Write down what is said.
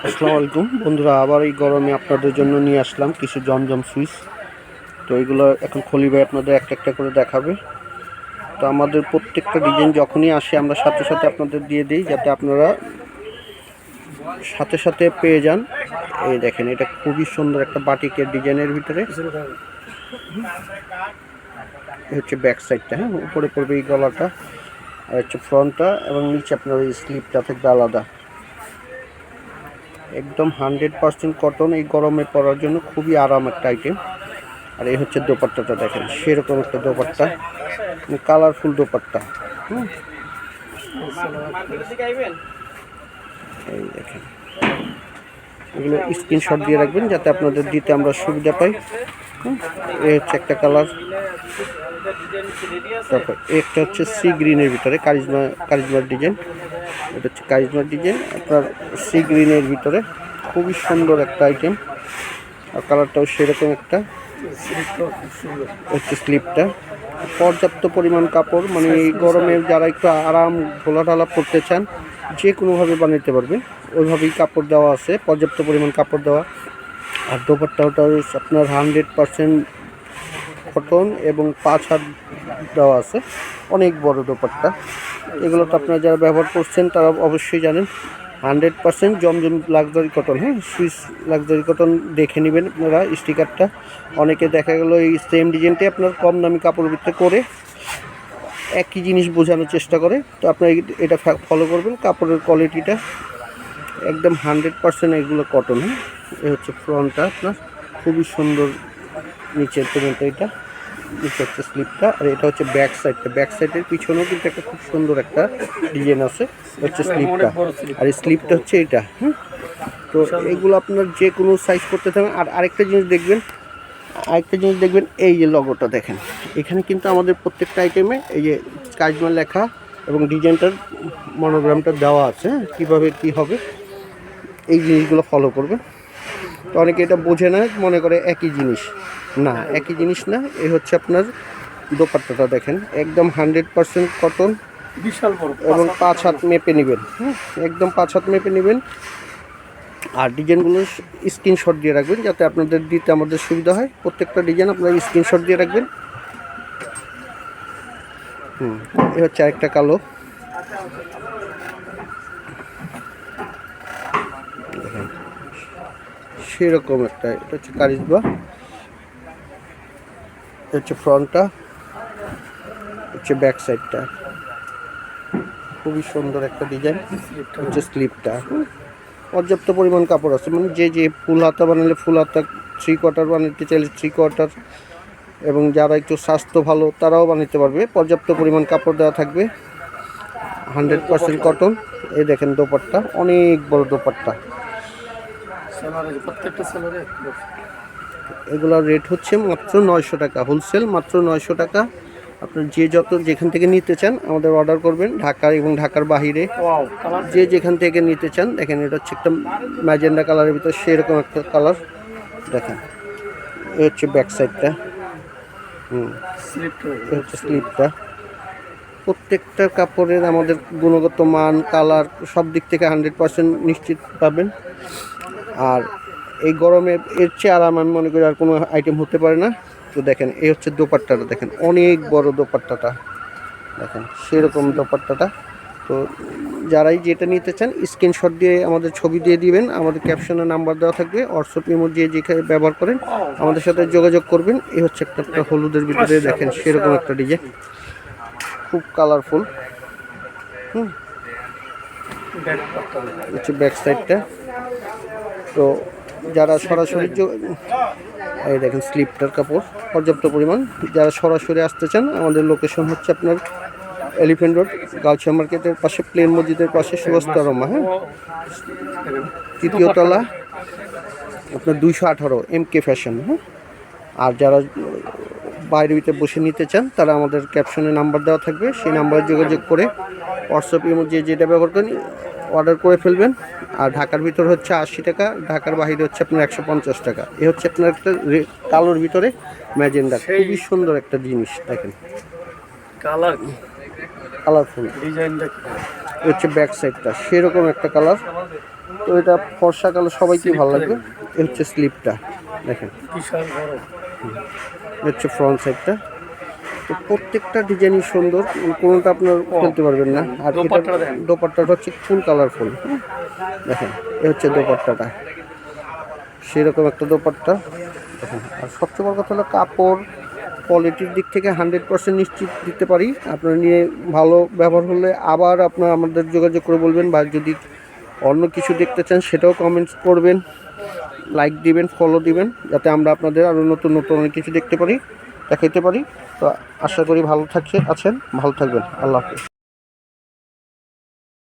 আসসালামু আলাইকুম বন্ধুরা, আবার এই গরমে আপনাদের জন্য নিয়ে আসলাম কিছু জমজম সুইচ। তো এগুলো এখন খলি ভাই আপনাদের একটা একটা করে দেখাবে। তো আমাদের প্রত্যেকটা ডিজাইন যখনই আসে আমরা সাথে সাথে আপনাদের দিয়ে দিই, যাতে আপনারা সাথে সাথে পেয়ে যান। এই দেখেন, এটা খুবই সুন্দর একটা বাটিকের ডিজাইনের ভিতরে। এই হচ্ছে ব্যাক সাইডটা, হ্যাঁ, উপরে পড়বে এই গলাটা, আর হচ্ছে ফ্রন্টটা, এবং নিচে আপনার এই স্লিপটা থাকবে আলাদা। একদম 100% কটন, এই গরমে পরার জন্য খুবই আরাম একটা আইটেম। আর এই হচ্ছে দোপাট্টাটা, দেখেন সেরকম একটা দোপাট্টা, কালারফুল দোপাট্টা। এই দেখেন, এগুলো স্ক্রিনশট দিয়ে রাখবেন যাতে আপনাদের দিতে আমরা সুবিধা পাই। এই হচ্ছে একটা কালার। তারপর একটা হচ্ছে সি গ্রিনের ভিতরে কারিজমার ডিজাইন। এটা হচ্ছে কারিজমার ডিজাইন, আপনার সি গ্রিনের ভিতরে খুবই সুন্দর একটা আইটেম। আর কালারটাও সেরকম একটা। হচ্ছে স্লিপটা, পর্যাপ্ত পরিমাণ কাপড়, মানে এই গরমে যারা একটু আরাম ঢোলা ঢালা পরতে চান যে কোনোভাবে বানাইতে পারবেন, ওইভাবেই কাপড় দেওয়া আছে, পর্যাপ্ত পরিমাণ কাপড় দেওয়া। আর দোপাট্টাটা আপনার 100% কটন এবং 5 হাত দেওয়া আছে, অনেক বড় দোপাট্টা। এগুলো তো আপনারা যারা ব্যবহার করছেন তারা অবশ্যই জানেন। 100% জমজম লাক্সারি কটন, হ্যাঁ, সুইস লাক্সারি কটন দেখে নেবেন আপনারা স্টিকারটা। অনেকে দেখা গেলো এই সেম ডিজাইনটি আপনার কম দামি কাপড়ের ভিতরে করে একই জিনিস বোঝানোর চেষ্টা করে। তো আপনারা এটা ফলো করবেন, কাপড়ের কোয়ালিটিটা একদম 100% এগুলো কটন। হ্যাঁ, এ হচ্ছে ফ্রন্টটা আপনার খুবই সুন্দর, নিচের পর্যন্ত এটা, নিচে হচ্ছে স্লিপটা। আর এটা হচ্ছে ব্যাক সাইডটা, ব্যাক সাইডের পিছনেও কিন্তু একটা খুব সুন্দর একটা ডিজাইন আছে, হচ্ছে স্লিপটা। আর এই স্লিপটা হচ্ছে এটা। হুম, তো এইগুলো আপনার যে কোনো সাইজ করতে থাকবেন। আর আরেকটা জিনিস দেখবেন, এই যে লগোটা দেখেন, এখানে কিন্তু আমাদের প্রত্যেকটা আইটেমে এই যে কাজমা লেখা এবং ডিজাইনটার মনোগ্রামটা দেওয়া আছে, কীভাবে কী হবে এই জিনিসগুলো ফলো করবেন। তো অনেকে এটা বোঝে না, মনে করে একই জিনিস। না, একই জিনিস না। এই হচ্ছে আপনার দোপাট্টাটা দেখেন, একদম 100% কটন, বিশাল বড়, এবং 5 হাত মেপে নেবেন। একদম 5 হাত মেপে নেবেন। আর ডিজাইনগুলো স্ক্রিনশট দিয়ে রাখবেন যাতে আপনাদের দিতে আমাদের সুবিধা হয়। প্রত্যেকটা ডিজাইন আপনারা স্ক্রিনশট দিয়ে রাখবেন। এই হচ্ছে আরেকটা কালো, দেখেন সেরকম একটা। এটা হচ্ছে কারিজমা, হচ্ছে ফ্রন্টটা, হচ্ছে ব্যাক সাইডটা, খুবই সুন্দর একটা ডিজাইন। হচ্ছে স্লিপটা, পর্যাপ্ত পরিমাণ কাপড় আছে, মানে যে ফুল হাতা বানালে ফুল হাতা, 3 কোয়ার্টার বানাতে চাইলে 3 কোয়ার্টার, এবং যারা একটু স্বাস্থ্য ভালো তারাও বানাতে পারবে। পর্যাপ্ত পরিমাণ কাপড় দেওয়া থাকবে, 100% কটন। এই দেখেন দোপাট্টা, অনেক বড় দোপাট্টা। এগুলোর রেট হচ্ছে মাত্র 900 টাকা, হোলসেল মাত্র 900 টাকা। আপনার যেখান থেকে নিতে চান আমাদের অর্ডার করবেন, ঢাকার এবং ঢাকার বাহিরে যেখান থেকে নিতে চান। দেখেন এটা হচ্ছে একটা ম্যাজেন্ডা কালারের ভিতর সেরকম একটা কালার, দেখেন এই হচ্ছে ব্যাক সাইডটা। হচ্ছে স্লিপটা। প্রত্যেকটা কাপড়ের আমাদের গুণগত মান, কালার সব দিক থেকে 100% নিশ্চিত পাবেন। আর এই গরমে এর চেয়ে আরাম আমি মনে করি আর কোনো আইটেম হতে পারে না। তো দেখেন এই হচ্ছে দোপাট্টাটা, দেখেন অনেক বড় দোপাট্টাটা, দেখেন সেরকম দোপাট্টাটা। তো যারাই যেটা নিতে চান স্ক্রিনশট দিয়ে আমাদের ছবি দিয়ে দিবেন, আমাদের ক্যাপশনে নাম্বার দেওয়া থাকবে, হোয়াটসঅ্যাপ ইমো যেখানে ব্যবহার করেন আমাদের সাথে যোগাযোগ করবেন। এই হচ্ছে একটা হলুদের ভিতরে, দেখেন সেরকম একটা ডিজাইন, খুব কালারফুল। হচ্ছে ব্যাক সাইডটা। তো যারা সরাসরি এই দেখেন স্লিপটার কাপড় পর্যাপ্ত পরিমাণ। যারা সরাসরি আসতে চান আমাদের লোকেশন হচ্ছে আপনার এলিফ্যান্ট রোড, গাউছিয়া মার্কেটের পাশে, প্লেন মসজিদের পাশে, সুবস্তারমা, হ্যাঁ, 3য় তলা, আপনার 218 MK ফ্যাশন। হ্যাঁ, আর যারা বাইরের ভিতরে বসে নিতে চান তারা আমাদের ক্যাপশনে নাম্বার দেওয়া থাকবে, সেই নাম্বারে যোগাযোগ করে হোয়াটসঅ্যাপ ইমো যেটা ব্যবহার করেন অর্ডার করে ফেলবেন। আর ঢাকার ভিতরে হচ্ছে 80 টাকা, ঢাকার বাইরে হচ্ছে আপনার 150 টাকা। এ হচ্ছে আপনার একটা কালোর ভিতরে ম্যাজেন্ডা, খুবই সুন্দর একটা জিনিস, দেখেন কালারফুল ডিজাইনটা। হচ্ছে ব্যাক সাইডটা সেরকম একটা কালার, তো এটা ফর্সা কালার সবাইকে ভালো লাগবে। এই হচ্ছে স্লিপটা দেখেন, হচ্ছে ফ্রন্ট সাইডটা। তো প্রত্যেকটা ডিজাইনই সুন্দর, কোনোটা আপনার ফেলতে পারবেন না। আর এটা দোপাট্টাটা হচ্ছে ফুল কালারফুল, দেখেন এ হচ্ছে দোপাট্টাটা, সেরকম একটা দোপাট্টা দেখেন। আর সবচেয়ে বড় কথা হলো কাপড় কোয়ালিটির দিক থেকে 100% নিশ্চিত দিতে পারি। আপনার নিয়ে ভালো ব্যবহার হলে আবার আপনার আমাদের যোগাযোগ করে বলবেন, বা যদি অন্য কিছু দেখতে চান সেটাও কমেন্টস করবেন, লাইক দিবেন, ফলো দিবেন, যাতে আমরা আপনাদের আরও নতুন নতুন অনেক কিছু দেখতে পারি, দেখাইতে পারি। তো আশা করি ভালো আছেন, ভালো থাকবেন। আল্লাহ হাফেজ।